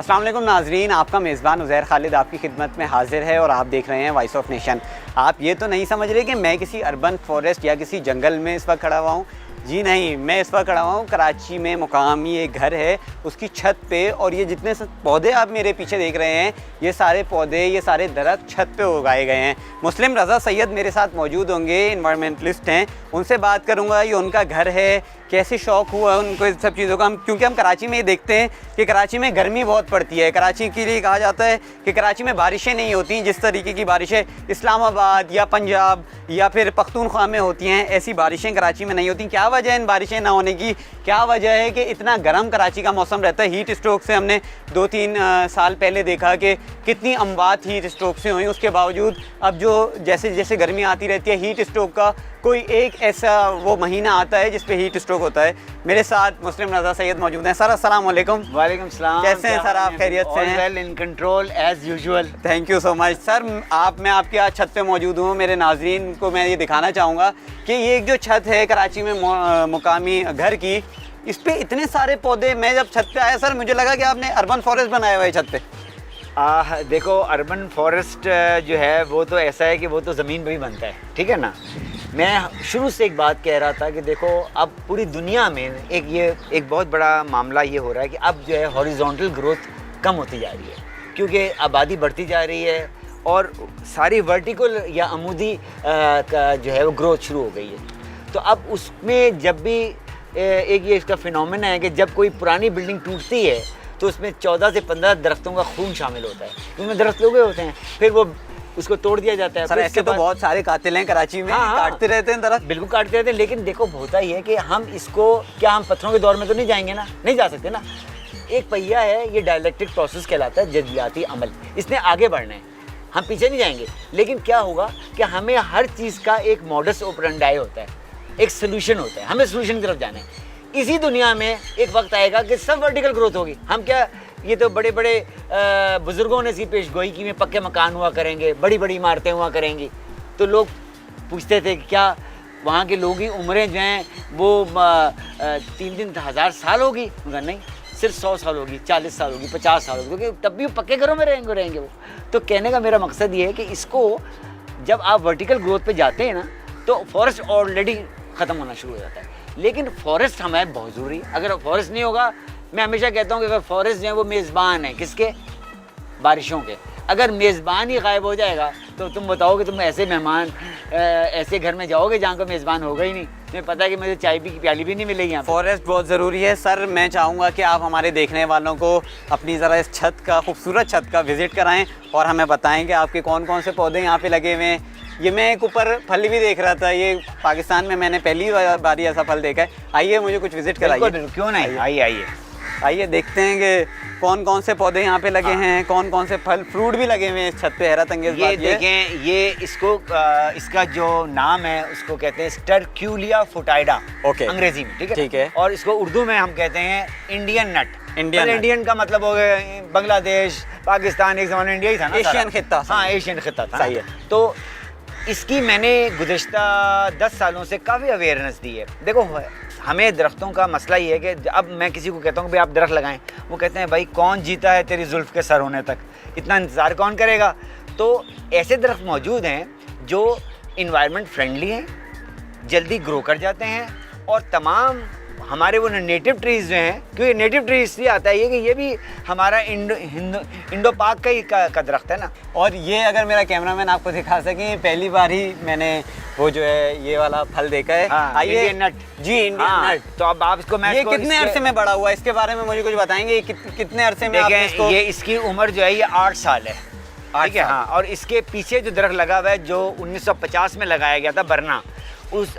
अस्सलाम वालेकुम नाजरीन, आपका मेज़बान उज़ैर खालिद आपकी खिदमत में हाजिर है और आप देख रहे हैं वॉइस ऑफ नेशन। आप ये तो नहीं समझ रहे कि मैं किसी अर्बन फॉरेस्ट या किसी जंगल में इस वक्त खड़ा हुआ हूँ। जी नहीं, मैं इस वक्त खड़ा हुआ हूँ कराची में मुकामी एक घर है उसकी छत पे, और ये जितने पौधे आप मेरे पीछे देख रहे हैं ये सारे पौधे, ये सारे दरख्त छत पे उगाए गए हैं। मुस्लिम रज़ा सैयद मेरे साथ मौजूद होंगे, इन्वायरमेंटलिस्ट हैं, उनसे बात करूँगा। ये उनका घर है, कैसे शौक़ हुआ उनको इस सब चीज़ों का। क्योंकि हम कराची में ये देखते हैं कि कराची में गर्मी बहुत पड़ती है। कराची के लिए कहा जाता है कि कराची में बारिशें नहीं होती जिस तरीके की बारिशें इस्लामाबाद या पंजाब या फिर पख्तूनख्वा में होती हैं, ऐसी बारिशें कराची में नहीं होती। क्या वजह है इन बारिशें ना होने की? क्या वजह है कि इतना गर्म कराची का मौसम रहता है? हीट स्ट्रोक से हमने 2-3 साल पहले देखा कि कितनी अमवात हीट स्ट्रोक से हुई। उसके बावजूद अब जो जैसे जैसे गर्मी आती रहती है, हीट स्ट्रोक का कोई एक ऐसा वो महीना आता है जिस पे हीट स्ट्रोक होता है। मेरे साथ मुस्लिम रज़ा सैयद मौजूद हैं। सर अस्सलाम वालेकुम। वालेकुम सलाम। कैसे हैं सर आप? खैरियत से हैं? Well in control as usual. Thank you so much sir. मैं आपके आज छत पे मौजूद हूँ। मेरे नाजरीन को मैं ये दिखाना चाहूँगा कि ये एक जो छत है कराची में मुकामी घर की, इस पे इतने सारे पौधे। मैं जब छत पे आया सर मुझे लगा कि आपने अर्बन फॉरेस्ट बनाया हुआ है छत पे। देखो अर्बन फॉरेस्ट जो है वो तो ऐसा है कि वो तो ज़मीन पे भी बनता है, ठीक है ना। मैं शुरू से एक बात कह रहा था कि देखो अब पूरी दुनिया में एक बहुत बड़ा मामला ये हो रहा है कि अब जो है हॉरिजॉन्टल ग्रोथ कम होती जा रही है, क्योंकि आबादी बढ़ती जा रही है और सारी वर्टिकल या अमूदी का जो है वो ग्रोथ शुरू हो गई है। तो अब उसमें जब भी एक ये इसका फिनोमेना है कि जब कोई पुरानी बिल्डिंग टूटती है तो उसमें 14 से 15 दरख्तों का खून शामिल होता है। उसमें दरख्त लगे होते हैं, फिर वो उसको तोड़ दिया जाता है। सर ऐसे तो बहुत सारे कातिल हैं कराची में। हाँ, काटते रहते हैं दरख्त। बिल्कुल काटते रहते हैं, लेकिन देखो होता ही है कि हम इसको क्या हम पत्थरों के दौर में तो नहीं जाएंगे ना, नहीं जा सकते ना। एक पहिया है, ये डायलेक्टिक प्रोसेस कहलाता है, जज्बाती अमल। इसने आगे बढ़ना है, हम पीछे नहीं जाएंगे। लेकिन क्या होगा कि हमें हर चीज़ का एक मॉडस ऑपरेंडाई होता है, एक सोल्यूशन होता है, हमें सोल्यूशन की तरफ जाना है। इसी दुनिया में एक वक्त आएगा कि सब वर्टिकल ग्रोथ होगी। हम क्या, ये तो बड़े बड़े बुज़ुर्गों ने सी पेश गोई की में पक्के मकान हुआ करेंगे, बड़ी बड़ी इमारतें हुआ करेंगी। तो लोग पूछते थे कि क्या वहाँ के लोगों की उम्रें जो हैं वो 3-3 हज़ार साल होगी? मगर नहीं, सिर्फ 100 साल होगी, 40 साल होगी, 50 साल होगी, क्योंकि तब भी वो पक्के घरों में रहेंगे वो। तो कहने का मेरा मकसद ये है कि इसको जब आप वर्टिकल ग्रोथ पे जाते हैं ना तो फॉरेस्ट ऑलरेडी ख़त्म होना शुरू हो जाता है। लेकिन फॉरेस्ट हमारे बहुत ज़रूरी है। अगर फॉरेस्ट नहीं होगा, मैं हमेशा कहता हूँ कि अगर फॉरेस्ट जो है वो मेज़बान है किसके? बारिशों के। अगर मेज़बान ही गायब हो जाएगा तो तुम बताओ कि तुम ऐसे मेहमान ऐसे घर में जाओगे जहाँ का मेज़बान होगा ही नहीं। तुम्हें पता है कि मुझे चाय की प्याली भी नहीं मिलेगी यहाँ। फॉरेस्ट बहुत ज़रूरी है सर। मैं चाहूँगा कि आप हमारे देखने वालों को अपनी ज़रा इस छत का, खूबसूरत छत का विज़िट कराएँ और हमें बताएँ कि आपके कौन कौन से पौधे यहाँ पे लगे हुए हैं। ये मैं एक ऊपर फल भी देख रहा था, ये पाकिस्तान में मैंने पहली बार ऐसा फल देखा है। आइए मुझे कुछ विज़िट कराइए। क्यों नहीं, आइए देखते हैं कि कौन कौन से पौधे यहाँ पे लगे हैं, कौन कौन से फल फ्रूट भी लगे हुए हैं इस छत पे। हैरत अंगेज़ बात ये देखें, ये इसको इसका जो नाम है उसको कहते हैं स्टरक्यूलिया फुटाइडा, ओके, अंग्रेजी में, ठीक है। ठीक है। और इसको उर्दू में हम कहते हैं इंडियन नट। इंडियन का मतलब हो गया बांग्लादेश, पाकिस्तान, एक ज़माने इंडिया ही था ना, एशियन खित्ता। हाँ, एशियन खित्ता था। सही है। तो इसकी मैंने गुज़िश्ता 10 सालों से काफ़ी अवेयरनेस दी है। देखो हमें दरख्तों का मसला ये है कि अब मैं किसी को कहता हूँ भाई आप दरख्त लगाएं, वो कहते हैं भाई कौन जीता है तेरी जुल्फ़ के सर होने तक, इतना इंतज़ार कौन करेगा। तो ऐसे दरख्त मौजूद हैं जो इन्वायरमेंट फ्रेंडली हैं, जल्दी ग्रो कर जाते हैं, और तमाम हमारे वो नेटिव ट्रीज़ जो हैं, क्योंकि नेटिव ट्री इसलिए आता है ये कि ये भी हमारा इंडो पाक का ही का दरख्त है ना। और ये अगर मेरा कैमरामैन आपको दिखा सके, पहली बार ही मैंने वो जो है ये वाला फल देखा है। आइए, इंडियन नट जी, इंडियन नट। तो अब आप इसको, मैं ये कितने अरसे में बड़ा हुआ है, इसके बारे में मुझे कुछ बताएंगे? कितने अरसे में आपने इसको? ये इसकी उम्र जो है ये 8 साल है, ठीक है। हाँ, और इसके पीछे जो दरख्त लगा हुआ है जो 1950 में लगाया गया था, बरना,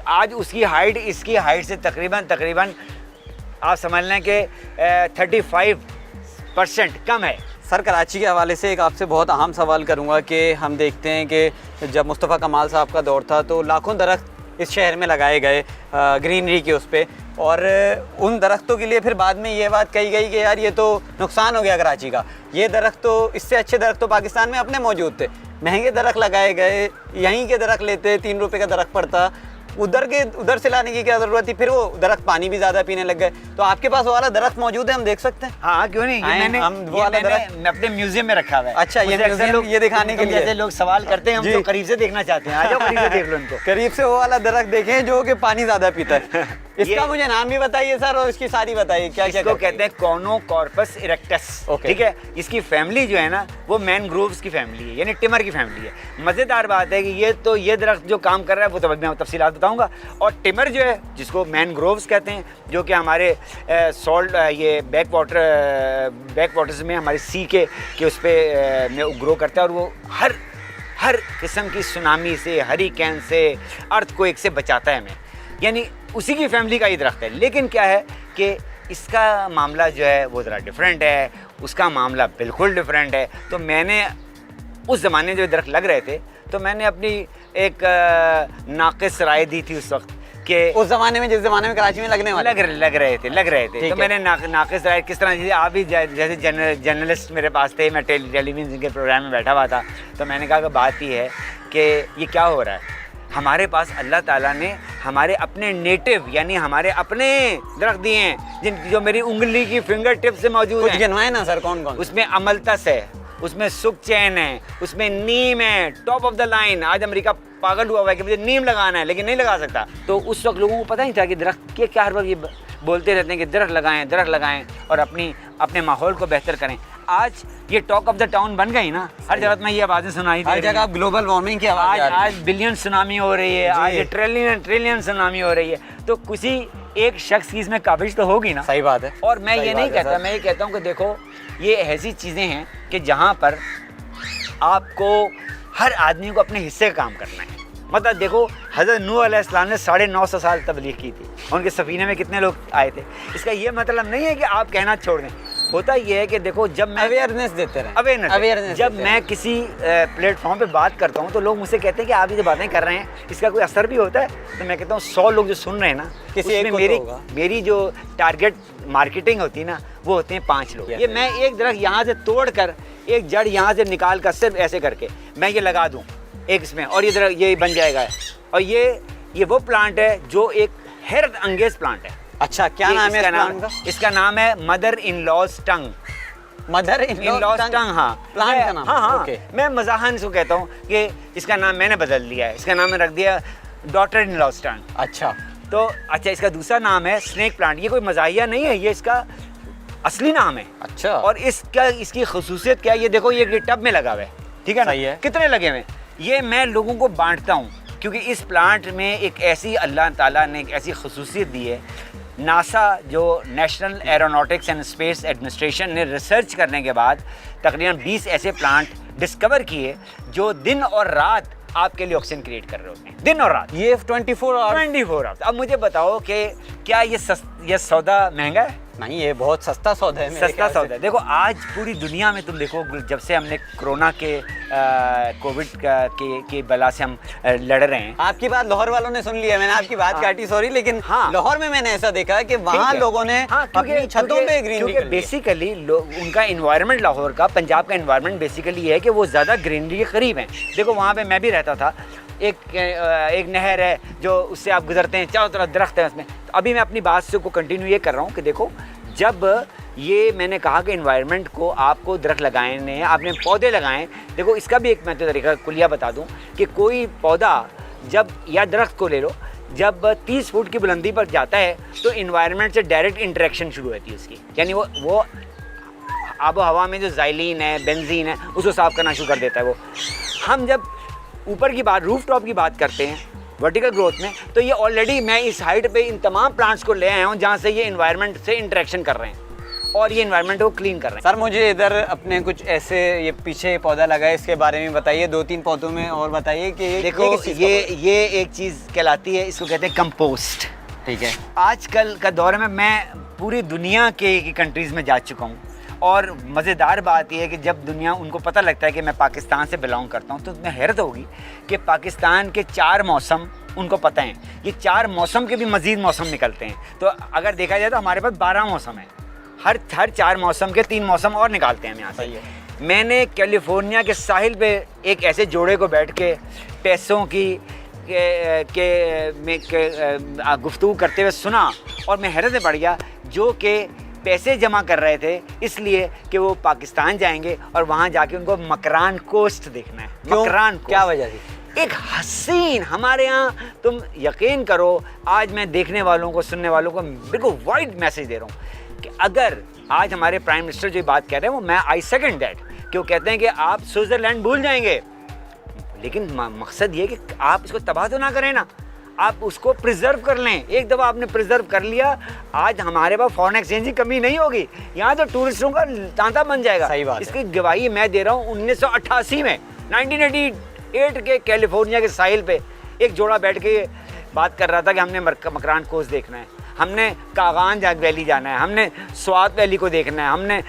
आज उसकी हाइट इसकी हाइट से तकरीबन आप समझ लें कि 35% कम है। सर कराची के हवाले से एक आपसे बहुत अहम सवाल करूंगा कि हम देखते हैं कि जब मुस्तफ़ा कमाल साहब का दौर था तो लाखों दरख्त इस शहर में लगाए गए ग्रीनरी के उस पर, और उन दरख्तों के लिए फिर बाद में ये बात कही गई कि यार ये तो नुकसान हो गया कराची का, ये दरख्त तो, इससे अच्छे दरख्त तो पाकिस्तान में अपने मौजूद थे। महंगे दरख्त लगाए गए, यहीं के दरख्त लेते 3 रुपये का दरख्त पड़ता, उधर से लाने की क्या जरूरत थी? फिर वो दरख्त पानी भी ज्यादा पीने लग गए। तो आपके पास वो वाला दरख्त मौजूद है, हम देख सकते हैं? हाँ क्यों नहीं, ये मैंने अपने म्यूजियम में रखा हुआ है। अच्छा, ये म्यूजियम ये दिखाने के लिए जैसे लोग सवाल करते हैं, हम तो करीब से देखना चाहते हैं। आ जाओ करीब से देख लो इनको। करीब से वो वाला दरख्त देखें जो कि पानी ज्यादा पीता है। इसका मुझे नाम भी बताइए सर, और इसकी सारी बताइए क्या क्या कहते हैं। कॉर्नोकॉर्पस इरेक्टस, ठीक है। इसकी फैमिली जो है ना वो मैनग्रोव्स की फैमिली है, यानी टिमर की फैमिली है। मजेदार बात है कि ये दरख्त जो काम कर रहा है वो तो मैं तफसीलात बताऊंगा। और टिमर जो है जिसको मैनग्रोव्स कहते हैं, जो कि हमारे सॉल्ट ये बैक वाटर्स में हमारे सी के उस पर में ग्रो करता है। और वो हर किस्म की सुनामी से, हरिकेन से, अर्थक्वेक से बचाता है हमें, यानी उसी की फैमिली का ये दरख्त है। लेकिन क्या है कि इसका मामला जो है वो ज़रा डिफरेंट है, उसका मामला बिल्कुल डिफरेंट है। तो मैंने उस ज़माने जो दरख्त लग रहे थे तो मैंने अपनी एक नाक़िस राय दी थी उस वक्त कि उस ज़माने में, जिस ज़माने में कराची में लगने वाले लग रहे थे। तो मैंने नाक़िस राय किस तरह थी, आप भी जैसे जर्नलिस्ट मेरे पास थे, मैं टेलीविज़न के प्रोग्राम में बैठा हुआ था, तो मैंने कहा कि बात ये है कि ये क्या हो रहा है। हमारे पास अल्लाह ताला ने हमारे अपने नेटिव यानी हमारे अपने दरख्त दिए हैं जो मेरी उंगली की फिंगर टिप से मौजूद हैं। कुछ गिनवाए ना सर, कौन कौन? उसमें अमलतस है, उसमें सुखचैन है, उसमें नीम है, टॉप ऑफ द लाइन। आज अमेरिका पागल हुआ हुआ है कि मुझे नीम लगाना है लेकिन नहीं लगा सकता। तो उस वक्त लोगों को पता नहीं था कि दरख्त के क्या, हर वक्त ये बोलते रहते हैं कि दरख्त लगाएं और अपने माहौल को बेहतर करें। आज ये टॉक ऑफ द टाउन बन गई ना, हर जगह में ये आवाज़ें सुनाई दे रही हैं। हर जगह ग्लोबल वार्मिंग की आवाज़ आज बिलियन सुनामी हो रही है, आज ट्रिलियन सुनामी हो रही है। तो किसी एक शख्स की इसमें काबिज तो होगी ना। सही बात है। और मैं ये नहीं कहता, मैं ये कहता हूँ कि देखो ये ऐसी चीज़ें हैं कि जहाँ पर आपको हर आदमी को अपने हिस्से का काम करना है। मतलब देखो हज़रत नूह अलैहिस्सलाम ने 950 साल तबलीग की थी, उनके सफ़ीने में कितने लोग आए थे। इसका ये मतलब नहीं है कि आप कहना छोड़ दें। होता ये है कि देखो जब मैं अवेयरनेस देते रहे, अवेयरनेस जब मैं किसी प्लेटफॉर्म पे बात करता हूँ तो लोग मुझसे कहते हैं कि आप ये जो बातें कर रहे हैं इसका कोई असर भी होता है। तो मैं कहता हूँ 100 लोग जो सुन रहे हैं ना, किसी एक को मेरी जो टारगेट मार्केटिंग होती है ना वो होते हैं 5 लोग। ये मैं एक दरख्त यहाँ से तोड़ कर, एक जड़ यहाँ से निकाल कर, सिर्फ ऐसे करके मैं ये लगा दूँ एक इसमें, और ये दरख्त ये बन जाएगा। और ये वो प्लांट है जो एक हैरत अंगेज प्लांट है। अच्छा, क्या नाम है प्लांट का? इसका नाम है mother in law's tongue. Mother in law's tongue, हाँ प्लांट का नाम। हाँ, मैं मजाहन से कहता हूँ कि इसका नाम मैंने बदल दिया है, इसका नाम मैंने रख दिया डॉटर इन लॉज टंग। अच्छा, तो अच्छा इसका दूसरा नाम है स्नेक प्लांट। ये कोई मजाहिया नहीं है, ये इसका असली नाम है। अच्छा, और इसकी खसूसियत क्या है, ये देखो ये टब में लगा हुआ है, ठीक है ना? सही है। कितने लगे हुए? ये मैं लोगों को बांटता हूँ क्योंकि इस प्लांट में एक ऐसी अल्लाह ताला ने एक ऐसी खसूसियत दी है। नासा जो national aeronautics and space administration ने रिसर्च करने के बाद तकरीबन 20 ऐसे प्लांट डिस्कवर किए जो दिन और रात आपके लिए ऑक्सीजन क्रिएट कर रहे होते हैं, दिन और रात। ये 24 आवर्स। अब मुझे बताओ कि क्या ये सौदा महंगा है? नहीं, ये बहुत सस्ता सौदा है। सस्ता सौदा है। देखो आज पूरी दुनिया में तुम देखो, जब से हमने कोरोना के कोविड के बला से हम लड़ रहे हैं। आपकी बात लाहौर वालों ने सुन लिया, मैंने आपकी बात काटी, सॉरी, लेकिन लाहौर में मैंने ऐसा देखा है कि वहाँ लोगों ने अपनी छतों पे ग्रीनरी कर ली। बेसिकली उनका एनवायरनमेंट, लाहौर का, पंजाब का एनवायरनमेंट बेसिकली ये है कि वो ज़्यादा ग्रीनरी के करीब हैं। देखो वहाँ पे मैं भी रहता था, एक नहर है जो उससे आप गुजरते हैं, चारों तरफ दरख्त है उसमें। तो अभी मैं अपनी बात से को कंटिन्यू ये कर रहा हूँ कि देखो जब ये मैंने कहा कि एनवायरनमेंट को आपको दरख्त लगाने हैं, आपने पौधे लगाएं। देखो इसका भी एक मैं तो तरीका कुलिया बता दूं कि कोई पौधा जब, या दरख्त को ले लो, जब 30 फुट की बुलंदी पर जाता है तो एनवायरनमेंट से डायरेक्ट इंटरेक्शन शुरू होती है उसकी, यानी वो आबो हवा में जो ज़ाइलिन है, बेंजीन है, उसको साफ़ करना शुरू कर देता है वो। हम जब ऊपर की बात, रूफ टॉप की बात करते हैं वर्टिकल ग्रोथ में, तो ये ऑलरेडी मैं इस हाइट पे इन तमाम प्लांट्स को ले आया हूँ जहाँ से ये एनवायरनमेंट से इंटरेक्शन कर रहे हैं और ये एनवायरनमेंट को क्लीन कर रहे हैं। सर मुझे इधर अपने कुछ ऐसे, ये पीछे पौधा लगा है, इसके बारे में बताइए, 2-3 पौधों में और बताइए कि देखो ये एक चीज़ कहलाती है, इसको कहते हैं कंपोस्ट। ठीक है, आजकल का दौर में मैं पूरी दुनिया के कंट्रीज़ में जा चुका हूँ और मज़ेदार बात यह है कि जब दुनिया उनको पता लगता है कि मैं पाकिस्तान से बिलोंग करता हूँ तो तुम्हें हैरत होगी कि पाकिस्तान के 4 मौसम उनको पता हैं। ये 4 मौसम के भी मज़ीद मौसम निकलते हैं। तो अगर देखा जाए तो हमारे पास 12 मौसम हैं। हर 4 मौसम के 3 मौसम और निकालते हैं हम यहाँ से। मैंने कैलिफोर्निया के साहिल पे एक ऐसे जोड़े को बैठ के पैसों की गुफ्तगू करते हुए सुना और मैं हैरत में पड़ गया, जो कि पैसे जमा कर रहे थे इसलिए कि वो पाकिस्तान जाएंगे और वहाँ जाके उनको मकरान कोस्ट देखना है। मकरान कोस्ट। क्या वजह थी? एक हसीन, हमारे यहाँ तुम यकीन करो, आज मैं देखने वालों को, सुनने वालों को बिल्कुल वाइड मैसेज दे रहा हूँ कि अगर आज हमारे प्राइम मिनिस्टर जो बात कह रहे हैं वो मैं आई सेकंड दैट, कि वो कहते हैं कि आप स्विट्ज़रलैंड भूल जाएंगे, लेकिन मकसद ये कि आप इसको तबाह तो ना करें ना, आप उसको प्रिजर्व कर लें। एक दफ़ा आपने प्रिजर्व कर लिया, आज हमारे पास फॉरेन एक्सचेंज की कमी नहीं होगी, यहाँ तो टूरिस्टों का तांता बन जाएगा। सही बात है। इसकी गवाही मैं दे रहा हूँ। 1988 में 1988 के कैलिफोर्निया के साहिल पे एक जोड़ा बैठ के बात कर रहा था कि हमने मकरान कोस्ट देखना है, हमने कागान वैली जाना है, हमने स्वात वैली को देखना है, हमने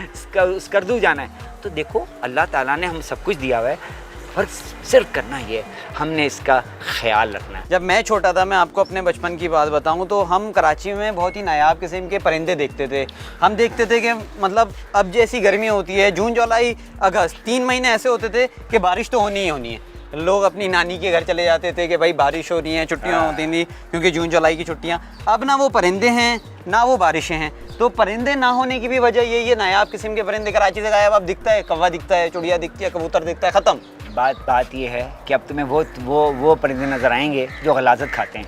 स्कर्दू जाना है। तो देखो अल्लाह ताला ने हम सब कुछ दिया हुआ है, फर्क सिर्फ करना ये, हमने इसका ख्याल रखना है। जब मैं छोटा था, मैं आपको अपने बचपन की बात बताऊं तो हम कराची में बहुत ही नायाब किस्म के परिंदे देखते थे। हम देखते थे कि मतलब अब जैसी गर्मी होती है, जून जुलाई अगस्त 3 महीने ऐसे होते थे कि बारिश तो होनी ही होनी है। लोग अपनी नानी के घर चले जाते थे कि भाई बारिश हो रही है, छुट्टियाँ होती थी क्योंकि जून जुलाई की छुट्टियाँ। अब ना वो परिंदे हैं ना वो बारिशें हैं। तो परिंदे ना होने की भी वजह यही है, नायाब किस्म के परिंदे कराची से गायब। अब दिखता है कौवा दिखता है, चिड़िया दिखती है, कबूतर दिखता है, ख़त्म। बात ये है कि अब तुम्हें वो परिंदे नज़र आएंगे जो गलाजत खाते हैं,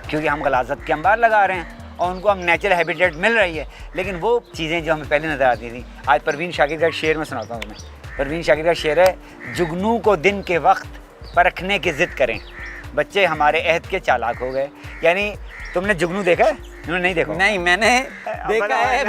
क्योंकि हम गलाजत के अंबार लगा रहे हैं और उनको हम नेचुरल हैबिटेट मिल रही है। लेकिन वो चीज़ें जो हमें पहले नज़र आती थी, आज परवीन शाकिर का शेर में सुनाता हूँ तुम्हें। परवीन शाकिर का शेर है, जुगनू को दिन के वक्त परखने की ज़िद करें, बच्चे हमारे अहद के चालाक हो गए। यानी तुमने जुगनू देखा है? उन्होंने नहीं देखा? नहीं, मैंने देखा है,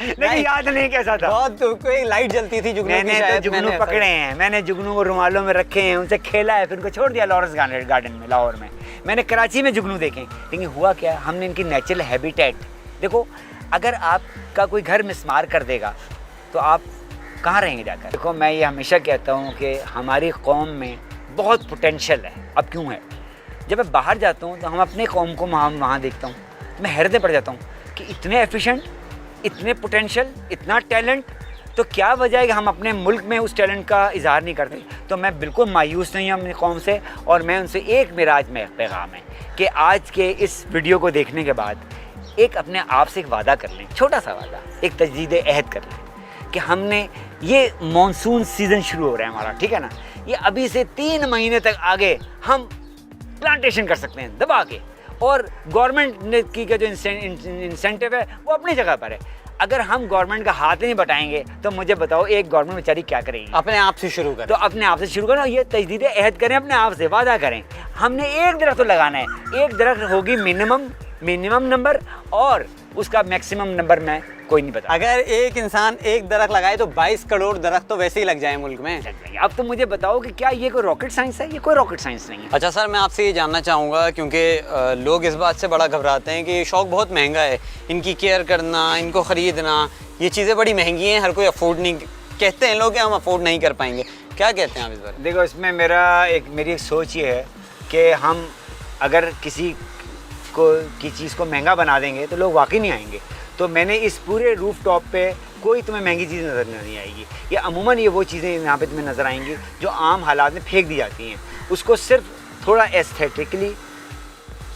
लेकिन याद नहीं कैसा था। बहुत कोई लाइट जलती थी जुगनू की, मैंने तो जुगनू पकड़े हैं, मैंने जुगनू को रुमालों में रखे हैं, उनसे खेला है, फिर उनको छोड़ दिया लॉरेंस गार्डन में, लाहौर में। मैंने कराची में जुगनू देखे, लेकिन हुआ क्या, हमने इनकी नेचुरल हैबिटेट देखो। अगर आपका कोई घर मिसमार कर देगा तो आप कहाँ रहेंगे जाकर? देखो मैं ये हमेशा कहता हूँ कि हमारी कौम में बहुत पोटेंशियल है। अब क्यों है, जब मैं बाहर जाता हूँ तो हम अपने कौम को वहाँ देखता हूँ तो मैं हैरत में पड़ जाता हूँ कि इतने एफिशिएंट, इतने पोटेंशियल, इतना टैलेंट, तो क्या वजह है कि हम अपने मुल्क में उस टैलेंट का इजहार नहीं करते। तो मैं बिल्कुल मायूस नहीं हूँ अपनी कौम से, और मैं उनसे एक मेरा आज में पैगाम है कि आज के इस वीडियो को देखने के बाद एक अपने आप से एक वादा कर लें, छोटा सा वादा, एक तजदीद अहद कर लें कि हमने ये मानसून सीज़न शुरू हो रहा है हमारा, ठीक है ना, ये अभी से 3 महीने तक आगे हम प्लांटेशन कर सकते हैं दबा के, और गवर्नमेंट की का जो इंसेंटिव है वो अपनी जगह पर है। अगर हम गवर्नमेंट का हाथ नहीं बटाएंगे तो मुझे बताओ एक गवर्नमेंट बेचारी क्या करेगी? अपने आप से शुरू करें। तो अपने आप से शुरू करें, ये तजदीद अहद करें, अपने आप से वादा करें। हमने एक दरख्त तो लगाना है, एक दरख्त होगी मिनिमम नंबर, और उसका मैक्सिमम नंबर मैं कोई नहीं बता। अगर एक इंसान एक दरख्त लगाए तो 22 करोड़ दरख्त तो वैसे ही लग जाए मुल्क में। अब तो मुझे बताओ कि क्या ये कोई रॉकेट साइंस है? ये कोई रॉकेट साइंस नहीं है। अच्छा सर, मैं आपसे ये जानना चाहूँगा, क्योंकि लोग इस बात से बड़ा घबराते हैं कि ये शौक़ बहुत महंगा है, इनकी केयर करना, इनको ख़रीदना, ये चीज़ें बड़ी महंगी हैं, हर कोई अफोर्ड नहीं, कहते हैं लोग कि हम अफोर्ड नहीं कर पाएंगे। क्या कहते हैं आप इस बारे? देखो, इसमें मेरी एक सोच ये है कि हम अगर किसी की चीज़ को महंगा बना देंगे तो लोग वाकई नहीं आएंगे। तो मैंने इस पूरे रूफ टॉप पे कोई तुम्हें महंगी चीज़ नज़र नहीं आएगी। ये अमूमन ये वो चीज़ें यहाँ पे तुम्हें नज़र आएंगी जो आम हालात में फेंक दी जाती हैं। उसको सिर्फ थोड़ा एस्थेटिकली,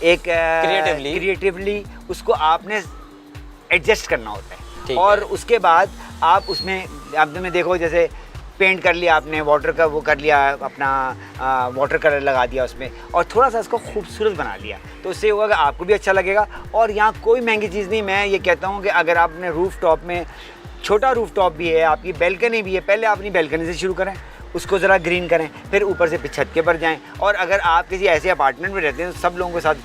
एक क्रिएटिवली उसको आपने एडजस्ट करना होता है, और उसके बाद आप उसमें आपने देखो जैसे पेंट कर लिया आपने, वाटर का वो कर लिया, अपना वाटर कलर लगा दिया उसमें, और थोड़ा सा इसको खूबसूरत बना लिया, तो उससे होगा कि आपको भी अच्छा लगेगा। और यहाँ कोई महंगी चीज़ नहीं। मैं ये कहता हूँ कि अगर आपने रूफ टॉप में, छोटा रूफ टॉप भी है, आपकी बैल्कनी भी है, पहले आप अपनी बैल्कनी से शुरू करें, उसको ज़रा ग्रीन करें, फिर ऊपर से छत के पर जाएँ। और अगर आप किसी ऐसे अपार्टमेंट में रहते हैं तो सब लोगों के साथ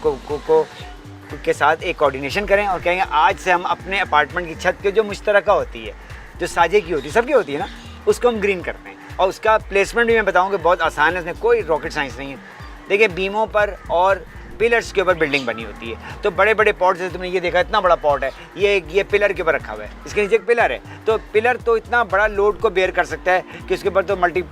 के साथ एक कोऑर्डिनेशन करें और कहेंगे आज से हम अपने अपार्टमेंट की छत के जो मुश्तरका होती है, जो साझे की होती है, सबकी होती है ना, उसको हम ग्रीन करते हैं। और उसका प्लेसमेंट भी मैं बताऊँ कि बहुत आसान है, इसमें कोई रॉकेट साइंस नहीं है। देखिए, बीमों पर और पिलर्स के ऊपर बिल्डिंग बनी होती है, तो बड़े बड़े पॉट, जैसे तुमने ये देखा इतना बड़ा पॉट है, ये पिलर के ऊपर रखा हुआ है, इसके नीचे एक पिलर है, तो पिलर तो इतना बड़ा लोड को बेयर कर सकता है कि उसके ऊपर तो मल्टी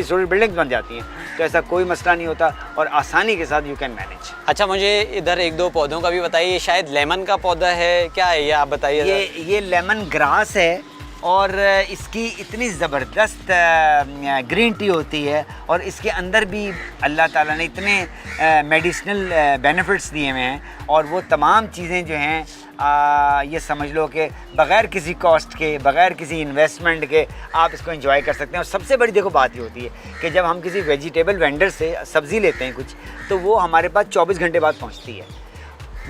स्टोरी बिल्डिंग्स बन जाती हैं। तो ऐसा कोई मसला नहीं होता और आसानी के साथ यू कैन मैनेज। अच्छा, मुझे इधर 1-2 पौधों का भी बताइए। शायद लेमन का पौधा है, क्या है ये आप बताइए। ये लेमन ग्रास है, और इसकी इतनी ज़बरदस्त ग्रीन टी होती है और इसके अंदर भी अल्लाह ताला ने इतने मेडिसिनल बेनिफिट्स दिए हुए हैं और वो तमाम चीज़ें जो हैं ये समझ लो कि बग़ैर किसी कॉस्ट के, बग़ैर किसी इन्वेस्टमेंट के आप इसको एंजॉय कर सकते हैं। और सबसे बड़ी देखो बात ये होती है कि जब हम किसी वेजिटेबल वेंडर से सब्ज़ी लेते हैं कुछ, तो वो हमारे पास 24 घंटे बाद पहुंचती है।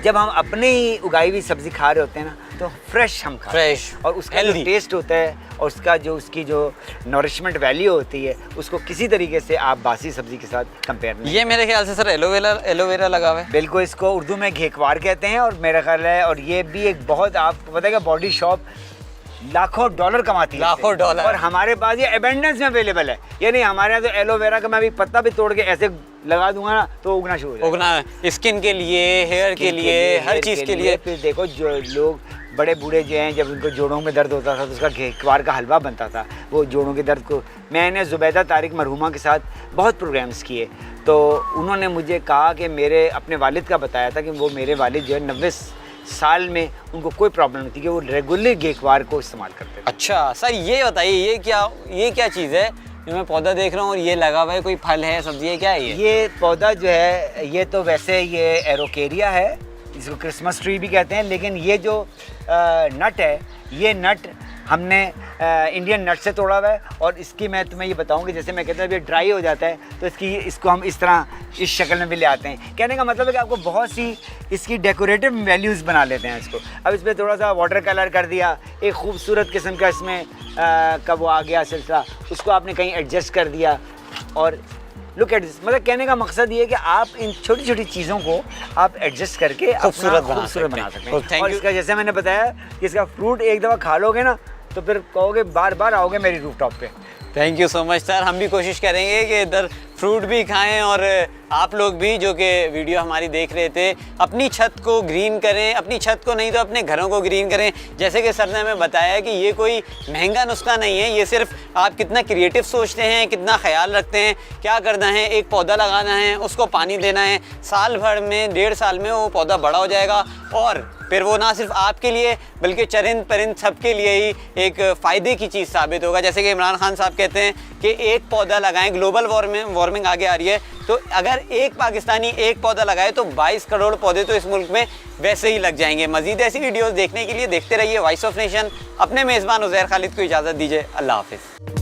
जब हम अपने ही उगाई हुई सब्ज़ी खा रहे होते हैं ना, तो फ्रेश हम खाते हैं और उसका जो टेस्ट होता है और उसकी जो नरिशमेंट वैल्यू होती है, उसको किसी तरीके से आप बासी सब्ज़ी के साथ कंपेयर नहीं। ये मेरे ख्याल से सर एलोवेरा लगा हुआ है। बिल्कुल, इसको उर्दू में घेकवार कहते हैं और मेरा ख्याल है, और ये भी एक बहुत, आपको पता है कि बॉडी शॉप लाखों डॉलर कमाती है, लाखों डॉलर, और हमारे पास ये एबेंडेंस में अवेलेबल है। ये नहीं, हमारे यहाँ तो एलोवेरा का मैं भी पत्ता भी तोड़ के ऐसे लगा दूंगा ना तो उगना शुरू हो जाएगा। उगना स्किन के लिए, हेयर के लिए, हर चीज़ के लिए। फिर देखो जो लोग बड़े बूढ़े जो हैं, जब उनको जोड़ों में दर्द होता था तो उसका घेकवार का हलवा बनता था, वो जोड़ों के दर्द को। मैंने ज़ुबैदा तारिक मरहुमा के साथ बहुत प्रोग्राम्स किए, तो उन्होंने मुझे कहा कि मेरे अपने वालिद का बताया था कि वो मेरे वालिद जो है 90 साल में उनको कोई प्रॉब्लम नहीं थी कि वो रेगुलर घेकवार को इस्तेमाल करते थे। अच्छा सर, ये बताइए ये क्या चीज़ है जो मैं पौधा देख रहा हूँ और ये लगा हुआ है? कोई फल है, सब्जी है, क्या है ये पौधा जो है, ये तो वैसे ये एरोकेरिया है, इसको क्रिसमस ट्री भी कहते हैं, लेकिन ये जो नट है, ये नट हमने इंडियन नट से तोड़ा हुआ है। और इसकी मैं तुम्हें ये बताऊं कि जैसे मैं कहता हूँ ये ड्राई हो जाता है तो इसको हम इस तरह इस शक्ल में भी ले आते हैं। कहने का मतलब है कि आपको बहुत सी इसकी डेकोरेटिव वैल्यूज़ बना लेते हैं इसको। अब इस पर थोड़ा सा वाटर कलर कर दिया, एक खूबसूरत किस्म का इसमें का वो आ गया सिलसिला, उसको आपने कहीं एडजस्ट कर दिया और लुक एट दिस। मतलब कहने का मकसद ये है कि आप इन छोटी छोटी चीज़ों को आप एडजस्ट करके खूबसूरत बना सकते हैं। और इसका जैसे मैंने बताया कि इसका फ्रूट एक दफ़ा खा लोगे ना तो फिर कहोगे बार बार आओगे मेरी रूफटॉप पे। Thank you so much sir. हम भी कोशिश करेंगे कि इधर फ्रूट भी खाएं और आप लोग भी जो कि वीडियो हमारी देख रहे थे अपनी छत को ग्रीन करें, अपनी छत को नहीं तो अपने घरों को ग्रीन करें। जैसे कि सर ने हमें बताया कि ये कोई महंगा नुस्खा नहीं है, ये सिर्फ आप कितना क्रिएटिव सोचते हैं, कितना ख्याल रखते हैं, क्या करना है, एक पौधा लगाना है, उसको पानी देना है, साल भर में 1.5 साल में वो पौधा बड़ा हो जाएगा और फिर वो ना सिर्फ आपके लिए बल्कि चरिंद परिंद सबके लिए ही एक फ़ायदे की चीज़ साबित होगा। जैसे कि इमरान खान साहब कहते हैं कि एक पौधा लगाएं, ग्लोबल वार्मिंग आगे आ रही है, तो अगर एक पाकिस्तानी एक पौधा लगाए तो 22 करोड़ पौधे तो इस मुल्क में वैसे ही लग जाएंगे। मज़ीद ऐसी वीडियोज़ देखने के लिए देखते रहिए वॉइस ऑफ नेशन। अपने मेज़बान उज़ैर खालिद को इजाज़त दीजिए। अल्लाह हाफ़िज़।